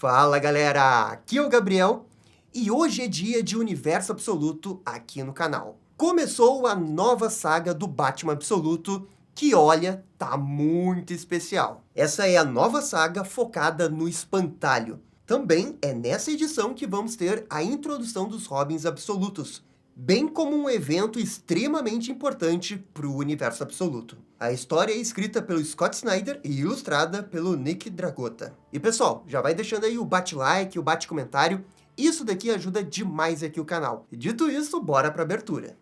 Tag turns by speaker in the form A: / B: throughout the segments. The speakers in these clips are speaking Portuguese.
A: Fala galera, aqui é o Gabriel e hoje é dia de Universo Absoluto aqui no canal. Começou a nova saga do Batman Absoluto que, olha, tá muito especial. Essa é a nova saga focada no Espantalho. Também é nessa edição que vamos ter a introdução dos Robins Absolutos, bem como um evento extremamente importante para o Universo Absoluto. A história é escrita pelo Scott Snyder e ilustrada pelo Nick Dragotta. E pessoal, já vai deixando aí o bate-like, o bate-comentário. Isso daqui ajuda demais aqui o canal. E dito isso, bora para a abertura.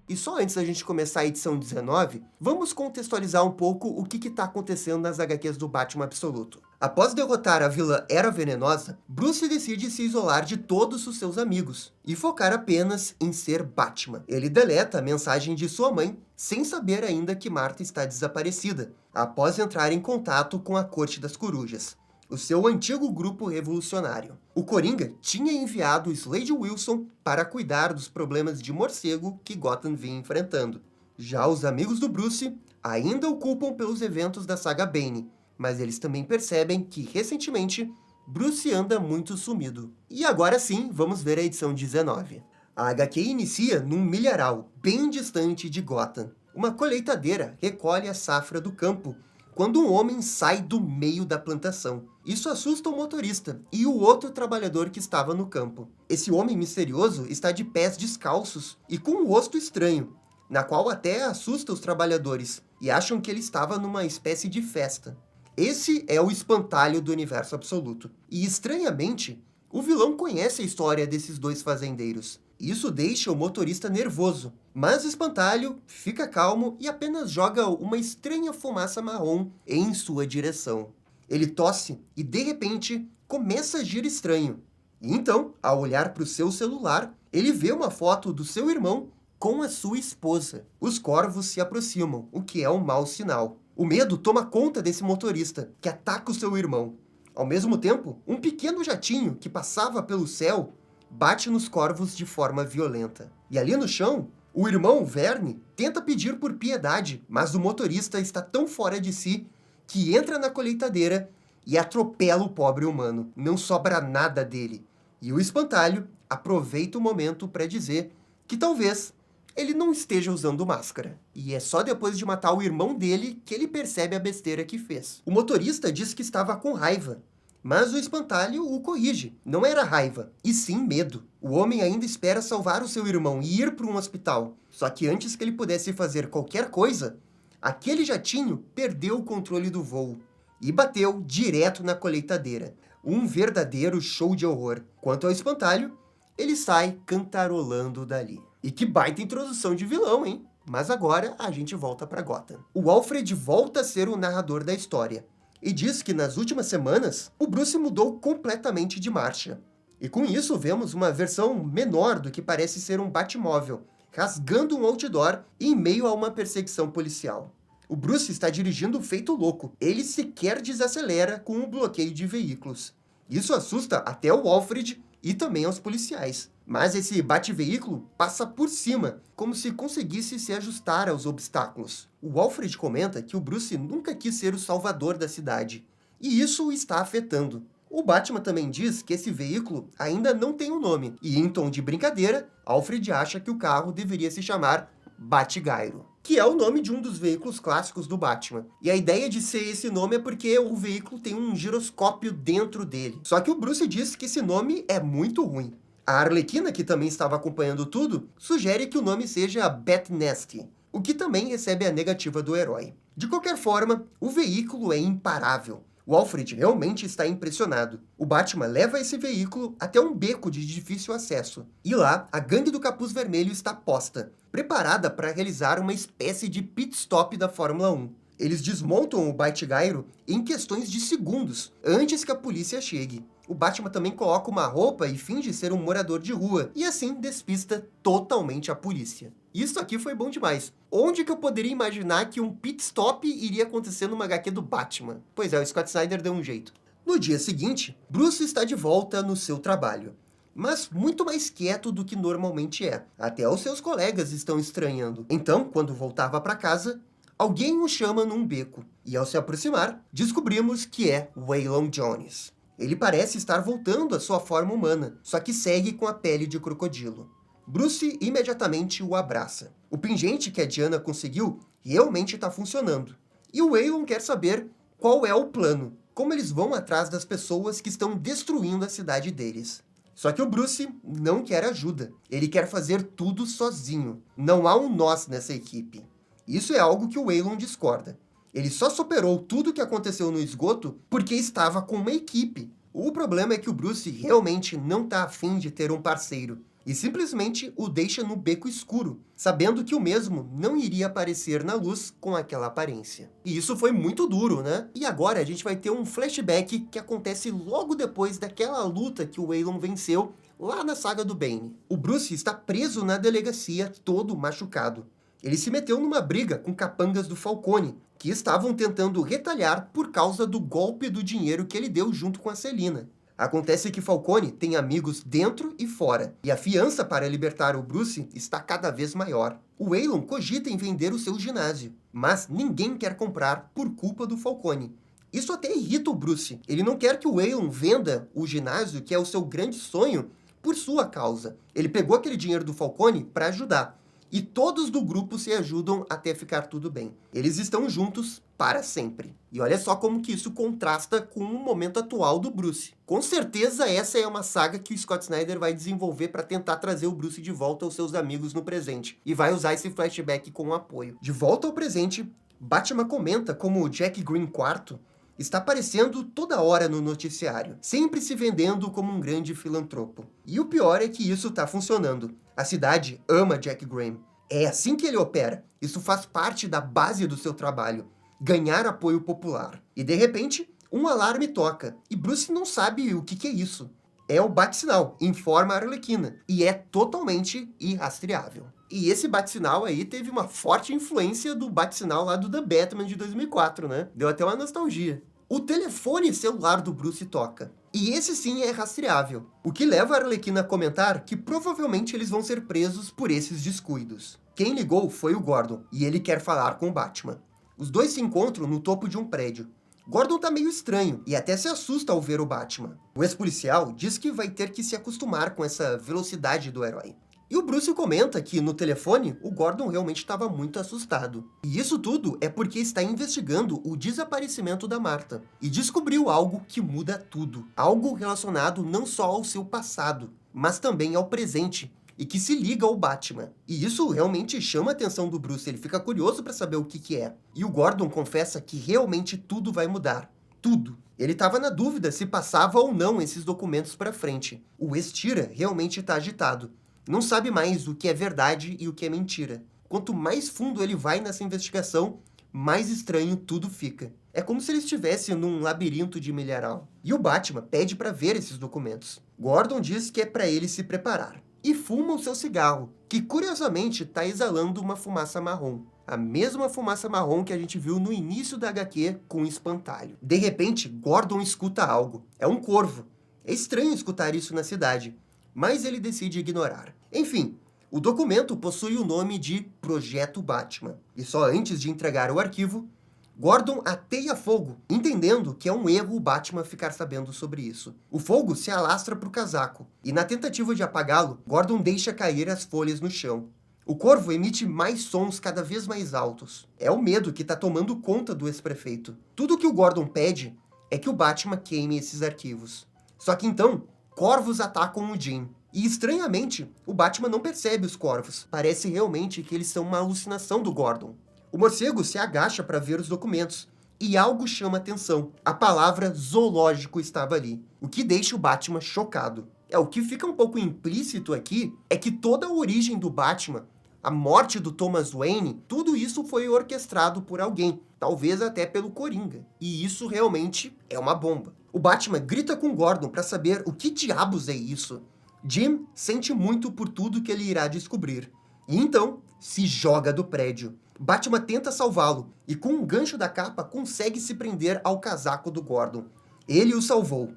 A: E só antes da gente começar a edição 19, vamos contextualizar um pouco o que está acontecendo nas HQs do Batman Absoluto. Após derrotar a vilã Era Venenosa, Bruce decide se isolar de todos os seus amigos e focar apenas em ser Batman. Ele deleta a mensagem de sua mãe, sem saber ainda que Martha está desaparecida, após entrar em contato com a Corte das Corujas, o seu antigo grupo revolucionário. O Coringa tinha enviado Slade Wilson para cuidar dos problemas de morcego que Gotham vinha enfrentando. Já os amigos do Bruce ainda o culpam pelos eventos da saga Bane, mas eles também percebem que, recentemente, Bruce anda muito sumido. E agora sim, vamos ver a edição 19. A HQ inicia num milharal, bem distante de Gotham. Uma colheitadeira recolhe a safra do campo, quando um homem sai do meio da plantação. Isso assusta o motorista e o outro trabalhador que estava no campo. Esse homem misterioso está de pés descalços e com um rosto estranho, na qual até assusta os trabalhadores, e acham que ele estava numa espécie de festa. Esse é o Espantalho do Universo Absoluto. E, estranhamente, o vilão conhece a história desses dois fazendeiros. Isso deixa o motorista nervoso, mas o Espantalho fica calmo e apenas joga uma estranha fumaça marrom em sua direção. Ele tosse e, de repente, começa a agir estranho. E então, ao olhar para o seu celular, ele vê uma foto do seu irmão com a sua esposa. Os corvos se aproximam, o que é um mau sinal. O medo toma conta desse motorista, que ataca o seu irmão. Ao mesmo tempo, um pequeno jatinho que passava pelo céu bate nos corvos de forma violenta. E ali no chão, o irmão, Verne, tenta pedir por piedade, mas o motorista está tão fora de si que entra na colheitadeira e atropela o pobre humano. Não sobra nada dele. E o Espantalho aproveita o momento para dizer que talvez ele não esteja usando máscara. E é só depois de matar o irmão dele que ele percebe a besteira que fez. O motorista diz que estava com raiva, mas o Espantalho o corrige. Não era raiva, e sim medo. O homem ainda espera salvar o seu irmão e ir para um hospital. Só que antes que ele pudesse fazer qualquer coisa, aquele jatinho perdeu o controle do voo e bateu direto na colheitadeira. Um verdadeiro show de horror. Quanto ao Espantalho, ele sai cantarolando dali. E que baita introdução de vilão, hein? Mas agora a gente volta para Gotham. O Alfred volta a ser o narrador da história e diz que nas últimas semanas o Bruce mudou completamente de marcha. E com isso vemos uma versão menor do que parece ser um Batmóvel, rasgando um outdoor em meio a uma perseguição policial. O Bruce está dirigindo feito louco. Ele sequer desacelera com um bloqueio de veículos. Isso assusta até o Alfred e também aos policiais. Mas esse bate-veículo passa por cima, como se conseguisse se ajustar aos obstáculos. O Alfred comenta que o Bruce nunca quis ser o salvador da cidade, e isso o está afetando. O Batman também diz que esse veículo ainda não tem um nome, e em tom de brincadeira, Alfred acha que o carro deveria se chamar Batgyro, que é o nome de um dos veículos clássicos do Batman. E a ideia de ser esse nome é porque o veículo tem um giroscópio dentro dele. Só que o Bruce diz que esse nome é muito ruim. A Arlequina, que também estava acompanhando tudo, sugere que o nome seja Bat-Nasty, o que também recebe a negativa do herói. De qualquer forma, o veículo é imparável. O Alfred realmente está impressionado. O Batman leva esse veículo até um beco de difícil acesso. E lá, a gangue do Capuz Vermelho está posta, preparada para realizar uma espécie de pit stop da Fórmula 1. Eles desmontam o Batgyro em questões de segundos, antes que a polícia chegue. O Batman também coloca uma roupa e finge ser um morador de rua, e assim despista totalmente a polícia. Isso aqui foi bom demais. Onde que eu poderia imaginar que um pit stop iria acontecer numa HQ do Batman? Pois é, o Scott Snyder deu um jeito. No dia seguinte, Bruce está de volta no seu trabalho. mas muito mais quieto do que normalmente é. Até os seus colegas estão estranhando. Então, quando voltava para casa, alguém o chama num beco. E ao se aproximar, descobrimos que é Waylon Jones. Ele parece estar voltando à sua forma humana, só que segue com a pele de crocodilo. Bruce imediatamente o abraça. O pingente que a Diana conseguiu realmente está funcionando. E o Waylon quer saber qual é o plano, como eles vão atrás das pessoas que estão destruindo a cidade deles. Só que o Bruce não quer ajuda. Ele quer fazer tudo sozinho. Não há um nós nessa equipe. Isso é algo que o Waylon discorda. Ele só superou tudo o que aconteceu no esgoto porque estava com uma equipe. O problema é que o Bruce realmente não está afim de ter um parceiro e simplesmente o deixa no beco escuro, sabendo que o mesmo não iria aparecer na luz com aquela aparência. E isso foi muito duro, né? E agora a gente vai ter um flashback que acontece logo depois daquela luta que o Waylon venceu lá na saga do Bane. O Bruce está preso na delegacia, todo machucado. Ele se meteu numa briga com capangas do Falcone, que estavam tentando retalhar por causa do golpe do dinheiro que ele deu junto com a Selina. Acontece que Falcone tem amigos dentro e fora, e a fiança para libertar o Bruce está cada vez maior. O Waylon cogita em vender o seu ginásio, mas ninguém quer comprar por culpa do Falcone. Isso até irrita o Bruce. Ele não quer que o Waylon venda o ginásio, que é o seu grande sonho, por sua causa. Ele pegou aquele dinheiro do Falcone para ajudar. E todos do grupo se ajudam até ficar tudo bem. Eles estão juntos para sempre. E olha só como que isso contrasta com o momento atual do Bruce. Com certeza essa é uma saga que o Scott Snyder vai desenvolver para tentar trazer o Bruce de volta aos seus amigos no presente. E vai usar esse flashback como apoio. De volta ao presente, Batman comenta como o Jack Green IV está aparecendo toda hora no noticiário, sempre se vendendo como um grande filantropo. E o pior é que isso está funcionando. A cidade ama Jack Graham. É assim que ele opera. Isso faz parte da base do seu trabalho. Ganhar apoio popular. E de repente, um alarme toca. E Bruce não sabe o que é isso. É o bate-sinal, informa a Arlequina. E é totalmente irrastreável. E esse bate-sinal aí teve uma forte influência do bate-sinal lá do The Batman de 2004, né? Deu até uma nostalgia. O telefone celular do Bruce toca. E esse sim é rastreável. O que leva a Arlequina a comentar que provavelmente eles vão ser presos por esses descuidos. Quem ligou foi o Gordon, e ele quer falar com o Batman. Os dois se encontram no topo de um prédio. Gordon tá meio estranho e até se assusta ao ver o Batman. O ex-policial diz que vai ter que se acostumar com essa velocidade do herói. E o Bruce comenta que, no telefone, o Gordon realmente estava muito assustado. E isso tudo é porque está investigando o desaparecimento da Martha. E descobriu algo que muda tudo. Algo relacionado não só ao seu passado, mas também ao presente. E que se liga ao Batman. E isso realmente chama a atenção do Bruce. Ele fica curioso para saber o que é. E o Gordon confessa que realmente tudo vai mudar. Tudo. Ele estava na dúvida se passava ou não esses documentos para frente. O ex-Tira realmente está agitado. Não sabe mais o que é verdade e o que é mentira. Quanto mais fundo ele vai nessa investigação, mais estranho tudo fica. É como se ele estivesse num labirinto de milharal. E o Batman pede para ver esses documentos. Gordon diz que é para ele se preparar. E fuma o seu cigarro, que curiosamente está exalando uma fumaça marrom. A mesma fumaça marrom que a gente viu no início da HQ com o espantalho. De repente, Gordon escuta algo. É um corvo. É estranho escutar isso na cidade, mas ele decide ignorar. Enfim, o documento possui o nome de Projeto Batman. E só antes de entregar o arquivo, Gordon ateia fogo, entendendo que é um erro o Batman ficar sabendo sobre isso. O fogo se alastra para o casaco, e na tentativa de apagá-lo, Gordon deixa cair as folhas no chão. O corvo emite mais sons cada vez mais altos. É o medo que está tomando conta do ex-prefeito. Tudo que o Gordon pede é que o Batman queime esses arquivos. Só que então, corvos atacam o Jim. E, estranhamente, o Batman não percebe os corvos. Parece realmente que eles são uma alucinação do Gordon. O morcego se agacha para ver os documentos, e algo chama atenção. A palavra zoológico estava ali, o que deixa o Batman chocado. O que fica um pouco implícito aqui é que toda a origem do Batman, a morte do Thomas Wayne, tudo isso foi orquestrado por alguém, talvez até pelo Coringa. E isso realmente é uma bomba. O Batman grita com Gordon para saber o que diabos é isso. Jim sente muito por tudo que ele irá descobrir. E então, se joga do prédio. Batman tenta salvá-lo e com um gancho da capa consegue se prender ao casaco do Gordon. Ele o salvou.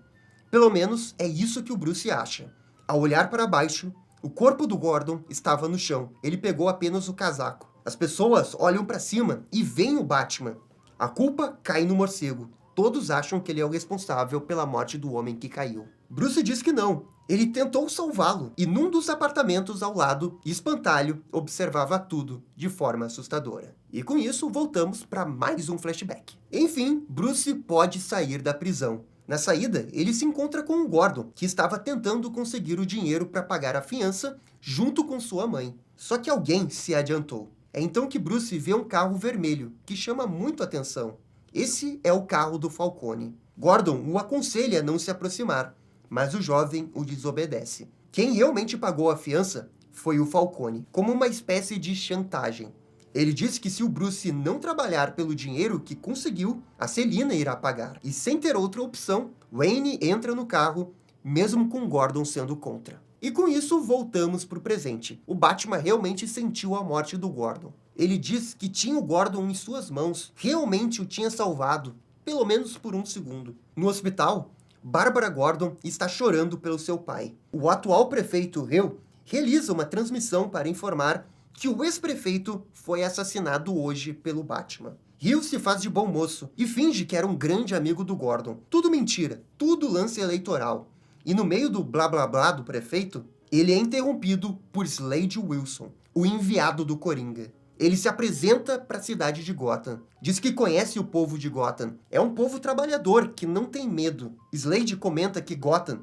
A: Pelo menos é isso que o Bruce acha. Ao olhar para baixo, o corpo do Gordon estava no chão. Ele pegou apenas o casaco. As pessoas olham para cima e veem o Batman. A culpa cai no morcego. Todos acham que ele é o responsável pela morte do homem que caiu. Bruce diz que não. Ele tentou salvá-lo, e num dos apartamentos ao lado, Espantalho observava tudo de forma assustadora. E com isso, voltamos para mais um flashback. Enfim, Bruce pode sair da prisão. Na saída, ele se encontra com o Gordon, que estava tentando conseguir o dinheiro para pagar a fiança junto com sua mãe. Só que alguém se adiantou. É então que Bruce vê um carro vermelho, que chama muito a atenção. Esse é o carro do Falcone. Gordon o aconselha a não se aproximar, mas o jovem o desobedece. Quem realmente pagou a fiança foi o Falcone, como uma espécie de chantagem. Ele diz que se o Bruce não trabalhar pelo dinheiro que conseguiu, a Selina irá pagar. E sem ter outra opção, Wayne entra no carro, mesmo com Gordon sendo contra. E com isso, voltamos para o presente. O Batman realmente sentiu a morte do Gordon. Ele diz que tinha o Gordon em suas mãos, realmente o tinha salvado, pelo menos por um segundo. No hospital, Bárbara Gordon está chorando pelo seu pai. O atual prefeito Hill realiza uma transmissão para informar que o ex-prefeito foi assassinado hoje pelo Batman. Hill se faz de bom moço e finge que era um grande amigo do Gordon. Tudo mentira, tudo lance eleitoral. E no meio do blá blá blá do prefeito, ele é interrompido por Slade Wilson, o enviado do Coringa. Ele se apresenta para a cidade de Gotham. Diz que conhece o povo de Gotham. É um povo trabalhador, que não tem medo. Slade comenta que Gotham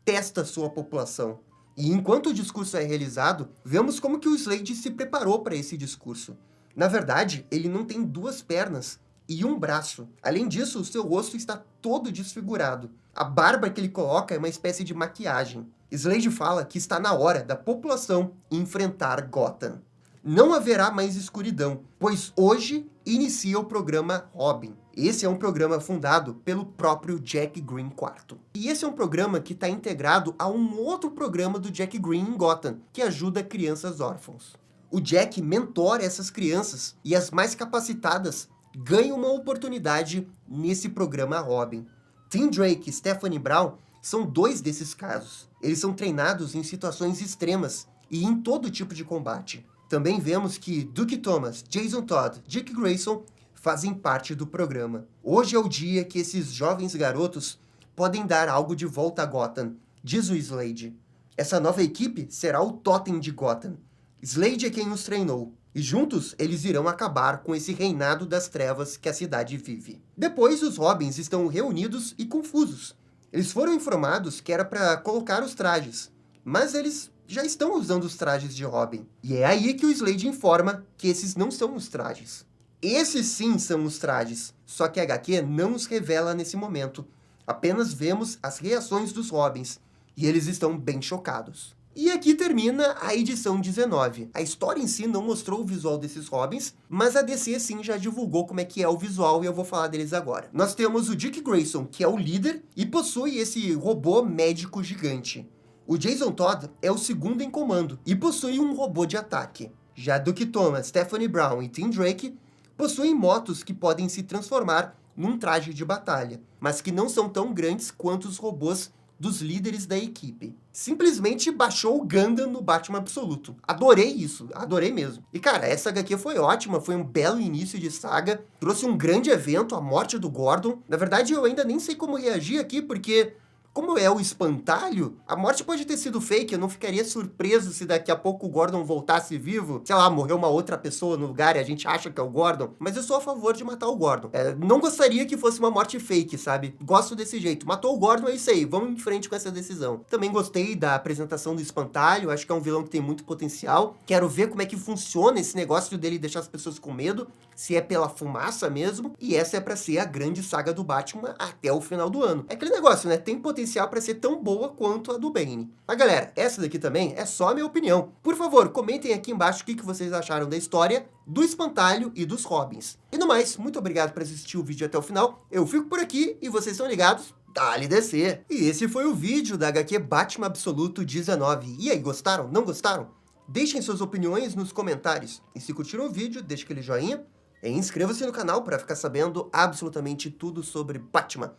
A: testa sua população. E enquanto o discurso é realizado, vemos como que o Slade se preparou para esse discurso. Na verdade, ele não tem duas pernas e um braço. Além disso, o seu rosto está todo desfigurado. A barba que ele coloca é uma espécie de maquiagem. Slade fala que está na hora da população enfrentar Gotham. Não haverá mais escuridão, pois hoje inicia o programa Robin. Esse é um programa fundado pelo próprio Jack Green IV. E esse é um programa que está integrado a um outro programa do Jack Green em Gotham, que ajuda crianças órfãos. O Jack mentora essas crianças e as mais capacitadas ganham uma oportunidade nesse programa Robin. Tim Drake e Stephanie Brown são dois desses casos. Eles são treinados em situações extremas e em todo tipo de combate. Também vemos que Duke Thomas, Jason Todd, Dick Grayson fazem parte do programa. Hoje é o dia que esses jovens garotos podem dar algo de volta a Gotham, diz o Slade. Essa nova equipe será o Totem de Gotham. Slade é quem os treinou, e juntos eles irão acabar com esse reinado das trevas que a cidade vive. Depois, os Robins estão reunidos e confusos. Eles foram informados que era para colocar os trajes, mas eles já estão usando os trajes de Robin. E é aí que o Slade informa que esses não são os trajes. Esses sim são os trajes, só que a HQ não os revela nesse momento. Apenas vemos as reações dos Robins, e eles estão bem chocados. E aqui termina a edição 19. A história em si não mostrou o visual desses Robins, mas a DC sim já divulgou como é que é o visual e eu vou falar deles agora. Nós temos o Dick Grayson, que é o líder e possui esse robô médico gigante. O Jason Todd é o segundo em comando e possui um robô de ataque. Já Duke Thomas, Stephanie Brown e Tim Drake possuem motos que podem se transformar num traje de batalha, mas que não são tão grandes quanto os robôs dos líderes da equipe. Simplesmente baixou o Gundam no Batman Absoluto. Adorei isso, adorei mesmo. E cara, essa HQ foi ótima, foi um belo início de saga, trouxe um grande evento, a morte do Gordon. Na verdade, eu ainda nem sei como reagir aqui, porque como é o espantalho, a morte pode ter sido fake, eu não ficaria surpreso se daqui a pouco o Gordon voltasse vivo. Sei lá, morreu uma outra pessoa no lugar e a gente acha que é o Gordon. Mas eu sou a favor de matar o Gordon. Não gostaria que fosse uma morte fake, sabe? Gosto desse jeito. Matou o Gordon, é isso aí, vamos em frente com essa decisão. Também gostei da apresentação do espantalho, acho que é um vilão que tem muito potencial. Quero ver como é que funciona esse negócio dele deixar as pessoas com medo, se é pela fumaça mesmo. E essa é pra ser a grande saga do Batman até o final do ano. É aquele negócio, né? Tem potencial para ser tão boa quanto a do Bane. Mas galera, essa daqui também é só a minha opinião. Por favor, comentem aqui embaixo o que vocês acharam da história, do espantalho e dos Robins. E no mais, muito obrigado por assistir o vídeo até o final. Eu fico por aqui e vocês estão ligados. Dá-lhe descer! E esse foi o vídeo da HQ Batman Absoluto 19. E aí, gostaram? Não gostaram? Deixem suas opiniões nos comentários. E se curtiram o vídeo, deixe aquele joinha. E inscreva-se no canal para ficar sabendo absolutamente tudo sobre Batman.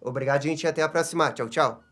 A: Obrigado, gente, e até a próxima. Tchau, tchau.